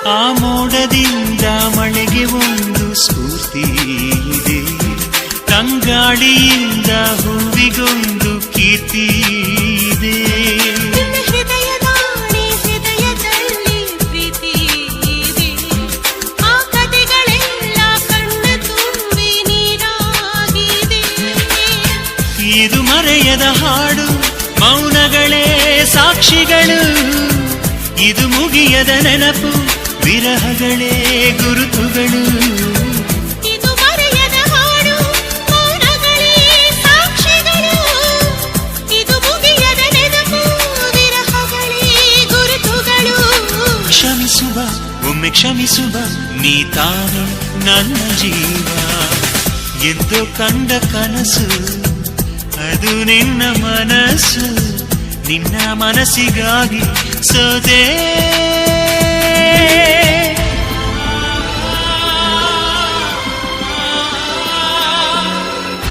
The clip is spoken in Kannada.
ಆ ಮೋಡದಿಂದ ಮಳೆಗೆ ಒಂದು ಸ್ಫೂರ್ತಿ ಇದೆ, ತಂಗಾಳಿಯಿಂದ ಹೂವಿಗೊಂದು ಕೀರ್ತಿ ಇದೆ. ಹೃದಯದಲ್ಲಿ ಪ್ರೀತಿ ಇದೆ, ಆ ಕಥೆಗಳೆಲ್ಲ ಕಣ್ಣ ತುಂಬಿ ನೀರಾಗಿದೆ. ಇದು ಮರೆಯದ ಹಾಡು, ಮೌನಗಳೇ ಸಾಕ್ಷಿಗಳು. ಇದು ಮುಗಿಯದ ನೆನಪು, ವಿರಹಗಳೇ ಗುರುತುಗಳು. ಇದು ಮರೆಯದ ಹಾಡು, ಮೌನಗಳೇ ಸಾಕ್ಷಿಗಳು. ಇದು ಮುಗಿಯದ ನೆನಪು, ವಿರಹಗಳೇ ಗುರುತುಗಳು. ಕ್ಷಮಿಸುವ, ಒಮ್ಮೆ ಕ್ಷಮಿಸುವ, ನೀ ತಾನೆ ನನ್ನ ಜೀವ. ಎಂದು ಕಂಡ ಕನಸು ಅದು ನಿನ್ನ ಮನಸ್ಸು, ನಿನ್ನ ಮನಸ್ಸಿಗಾಗಿ ಸೋದೆ.